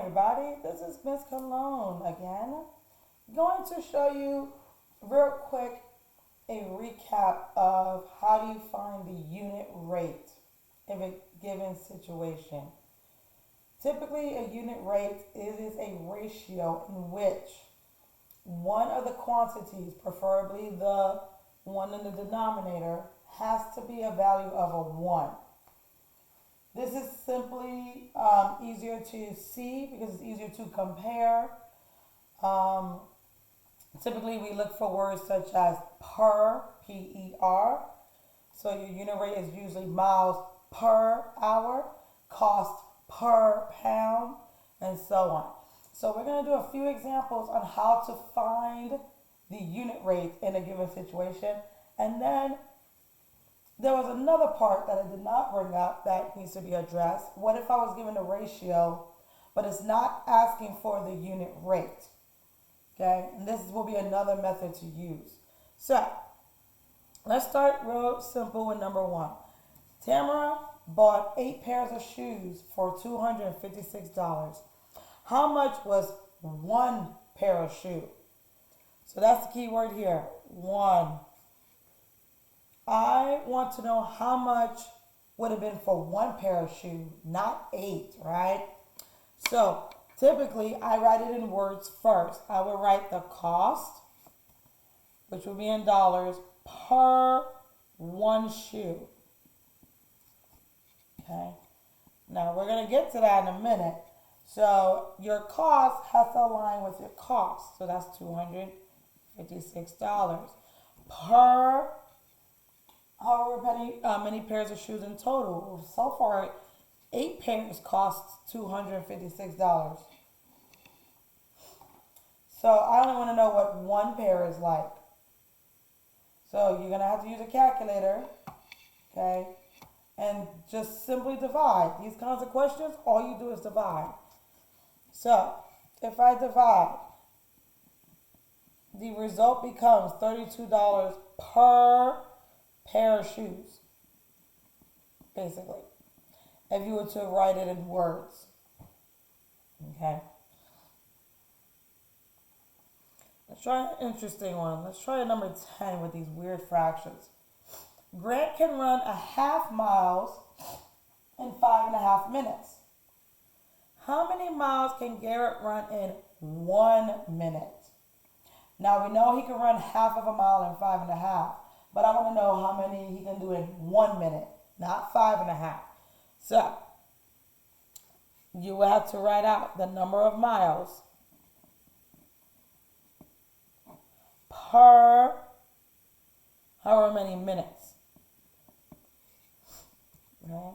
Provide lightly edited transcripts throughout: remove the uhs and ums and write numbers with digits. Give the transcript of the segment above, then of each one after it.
everybody. This is Miss Cologne again. Going to show you real quick a recap of how do you find the unit rate in a given situation. Typically, a unit rate is a ratio in which one of the quantities, preferably the one in the denominator, has to be a value of a 1. This is simply easier to see because it's easier to compare. Um, Typically, we look for words such as per, P-E-R. So your unit rate is usually miles per hour, cost per pound, and so on. So we're going to do a few examples on how to find the unit rate in a given situation. And then there was another part that I did not bring up that needs to be addressed. What if I was given a ratio, but it's not asking for the unit rate? Okay, and this will be another method to use. So let's start real simple with number 1. Tamara bought 8 pairs of shoes for $256. How much was 1 pair of shoes? So that's the key word here, 1. I want to know how much would have been for 1 pair of shoes, not 8, right? So typically, I write it in words first. I would write the cost, which would be in dollars, per 1 shoe. Okay. Now, we're going to get to that in a minute. So your cost has to align with your cost. So that's $256 per however many pairs of shoes in total. So far, 8 pairs costs $256. So I only want to know what 1 pair is like. So you're going to have to use a calculator, okay? And just simply divide. These kinds of questions, all you do is divide. So if I divide, the result becomes $32 per pair of shoes, basically, if you were to write it in words. Okay. Let's try an interesting one. Let's try number 10 with these weird fractions. Grant can run a half mile in 5.5 minutes. How many miles can Garrett run in 1 minute? Now we know he can run half of a mile in 5.5, but I want to know how many he can do in 1 minute, not 5.5. So you will have to write out the number of miles per however many minutes. Okay.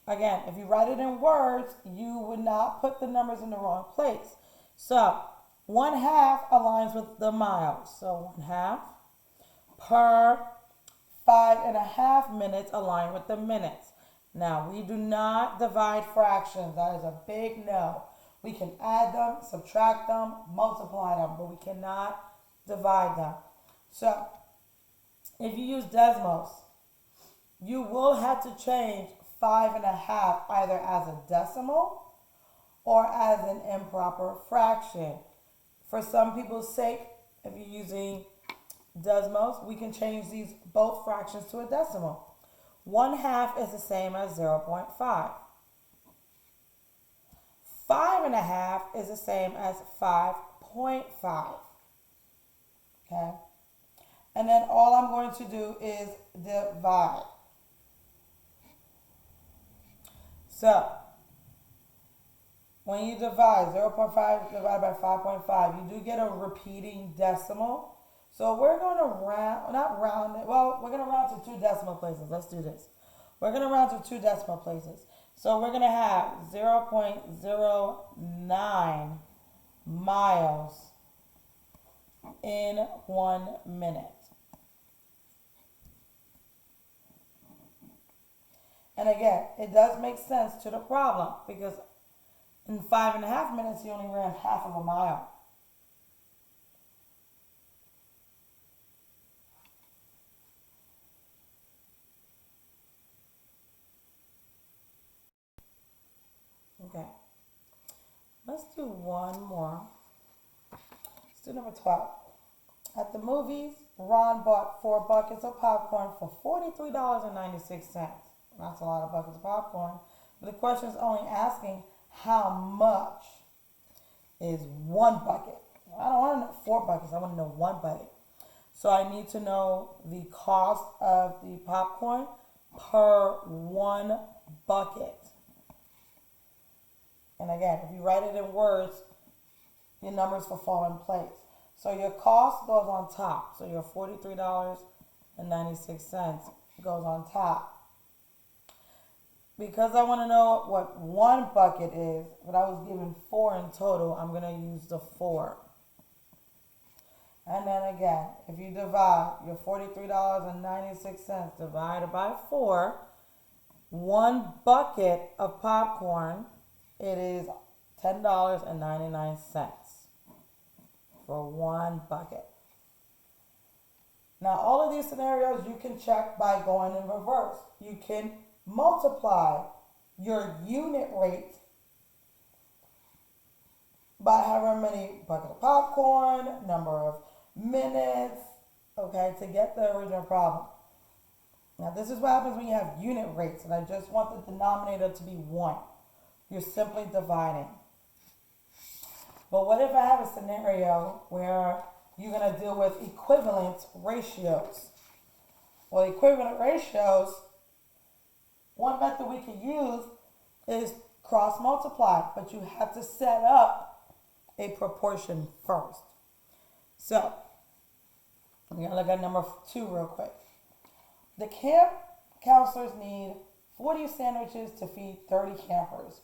Again, if you write it in words, you would not put the numbers in the wrong place. So 1/2 aligns with the miles. So 1/2 per 5.5 minutes align with the minutes. Now, we do not divide fractions. That is a big no. We can add them, subtract them, multiply them, but we cannot divide them. So, if you use Desmos, you will have to change 5.5 either as a decimal or as an improper fraction. For some people's sake, if you're using Desmos, we can change these both fractions to a decimal. 1/2 is the same as 0.5. 5.5 is the same as 5.5. Okay? And then all I'm going to do is divide. So, when you divide 0.5 divided by 5.5, you do get a repeating decimal. So we're going to round, not round it, well, we're going to round to 2 decimal places. Let's do this. We're going to round to 2 decimal places. So we're going to have 0.09 miles in 1 minute. And again, it does make sense to the problem because in 5.5 minutes, you only ran half of a mile. Okay. Let's let's do one more. Let's do number 12. At the movies, Ron bought 4 buckets of popcorn for $43.96. That's a lot of buckets of popcorn. But the question is only asking how much is 1 bucket. I don't want to know 4 buckets. I want to know 1 bucket. So I need to know the cost of the popcorn per 1 bucket. And again, if you write it in words, your numbers will fall in place. So your cost goes on top. So your $43.96 goes on top. Because I want to know what 1 bucket is, but I was given 4 in total, I'm going to use the 4. And then again, if you divide your $43.96 divided by 4, 1 bucket of popcorn, it is $10.99 for 1 bucket. Now, all of these scenarios you can check by going in reverse. You can multiply your unit rate by however many buckets of popcorn, number of minutes, okay, to get the original problem. Now, this is what happens when you have unit rates, and I just want the denominator to be 1. You're simply dividing. But what if I have a scenario where you're going to deal with equivalent ratios? Well, equivalent ratios, one method we can use is cross multiply, but you have to set up a proportion first. So, I'm going to look at number 2 real quick. The camp counselors need 40 sandwiches to feed 30 campers.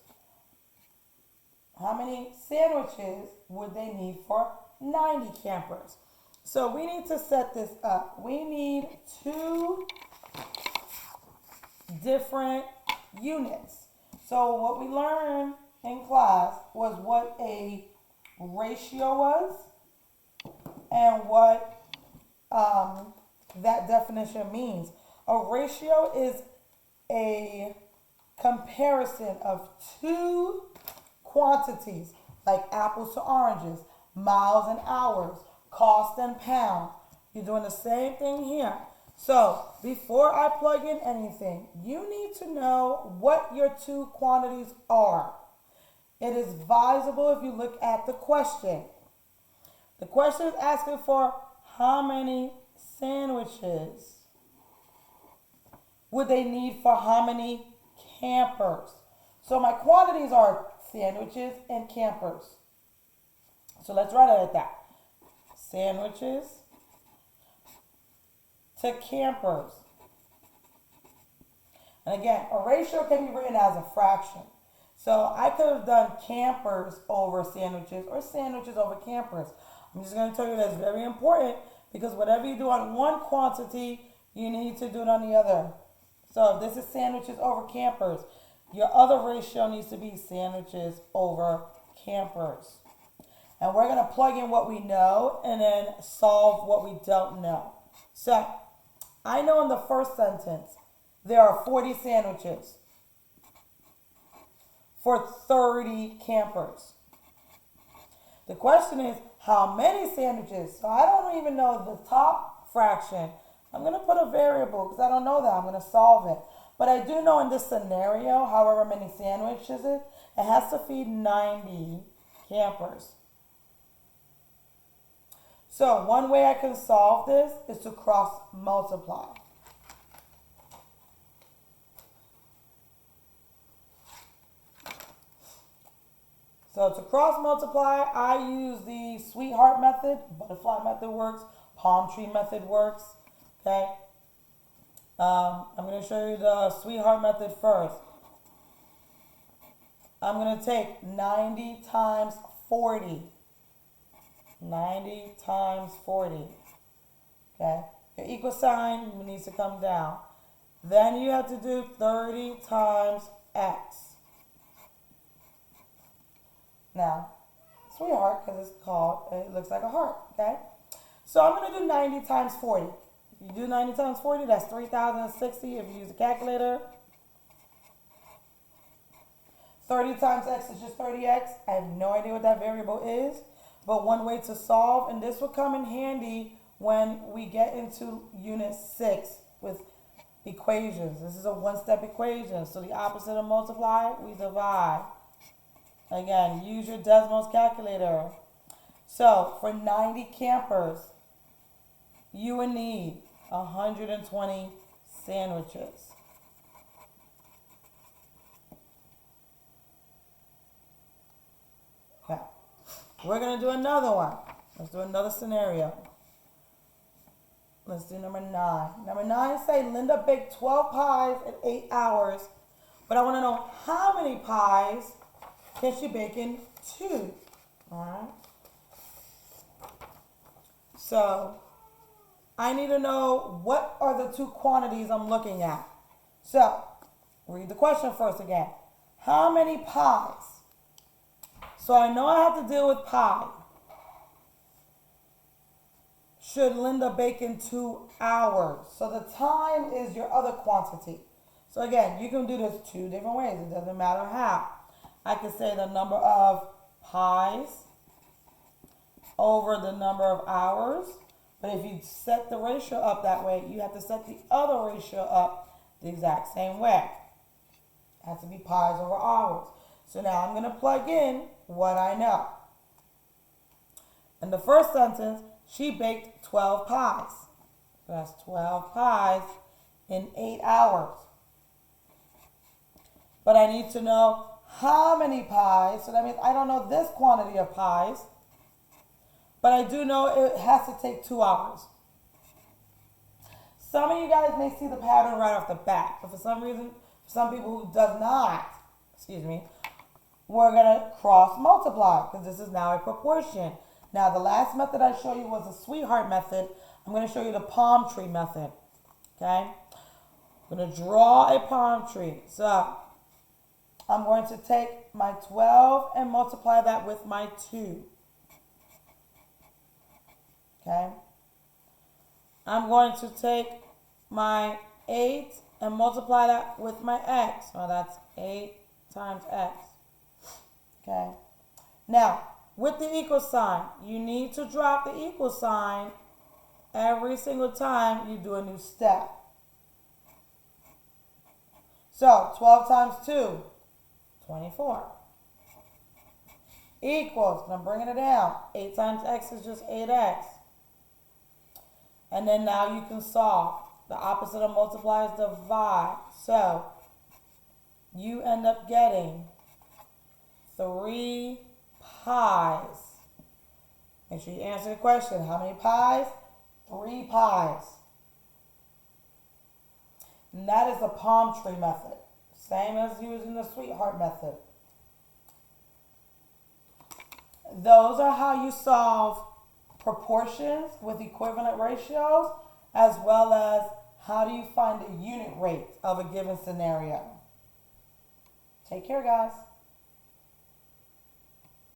How many sandwiches would they need for 90 campers? So we need to set this up. We need 2 different units. So what we learned in class was what a ratio was and what that definition means. A ratio is a comparison of 2 quantities, like apples to oranges, miles and hours, cost and pound. You're doing the same thing here. So before I plug in anything, you need to know what your 2 quantities are. It is advisable if you look at the question. The question is asking for how many sandwiches would they need for how many campers. So my quantities are sandwiches and campers. So let's write it like that. Sandwiches to campers. And again, a ratio can be written as a fraction. So I could have done campers over sandwiches or sandwiches over campers. I'm just going to tell you that's very important because whatever you do on one quantity, you need to do it on the other. So if this is sandwiches over campers, your other ratio needs to be sandwiches over campers. And we're going to plug in what we know and then solve what we don't know. So I know in the first sentence, there are 40 sandwiches for 30 campers. The question is, how many sandwiches? So I don't even know the top fraction. I'm going to put a variable because I don't know that. I'm going to solve it. But I do know in this scenario, however many sandwiches it has to feed 90 campers. So one way I can solve this is to cross multiply. So to cross multiply, I use the sweetheart method, butterfly method works, palm tree method works, okay? I'm going to show you the sweetheart method first. I'm going to take 90 times 40. 90 times 40. Okay? Your equal sign needs to come down. Then you have to do 30 times x. Now, sweetheart, because it's called, it looks like a heart, okay? So I'm going to do 90 times 40. If you do 90 times 40, that's 3,060 if you use a calculator. 30 times x is just 30x. I have no idea what that variable is, but one way to solve, and this will come in handy when we get into unit 6 with equations. This is a one-step equation, so the opposite of multiply, we divide. Again, use your Desmos calculator. So for 90 campers, you would need 120 sandwiches. Okay. We're going to do another one. Let's do another scenario. Let's do number 9. Number 9 say Linda baked 12 pies in 8 hours, but I want to know how many pies can she bake in 2? All right. So I need to know what are the 2 quantities I'm looking at. So read the question first again. How many pies? So I know I have to deal with pie. Should Linda bake in 2 hours? So the time is your other quantity. So again, you can do this 2 different ways. It doesn't matter how. I can say the number of pies over the number of hours. But if you set the ratio up that way, you have to set the other ratio up the exact same way. It has to be pies over hours. So now I'm going to plug in what I know. In the first sentence, she baked 12 pies. So that's 12 pies in 8 hours. But I need to know how many pies. So that means I don't know this quantity of pies. But I do know it has to take 2 hours. Some of you guys may see the pattern right off the bat. But for some reason, for some people who does not, we're going to cross multiply because this is now a proportion. Now, the last method I showed you was the sweetheart method. I'm going to show you the palm tree method. Okay? I'm going to draw a palm tree. So, I'm going to take my 12 and multiply that with my 2. Okay? I'm going to take my 8 and multiply that with my x. So, that's 8 times x. Okay? Now, with the equal sign, you need to drop the equal sign every single time you do a new step. So, 12 times 2, 24. Equals, I'm bringing it down. 8 times x is just 8x. And then now you can solve. The opposite of multiply is divide. So, you end up getting 3 pies. Make sure you answer the question. How many pies? 3 pies. And that is the palm tree method. Same as using the sweetheart method. Those are how you solve proportions with equivalent ratios, as well as how do you find the unit rate of a given scenario. Take care, guys.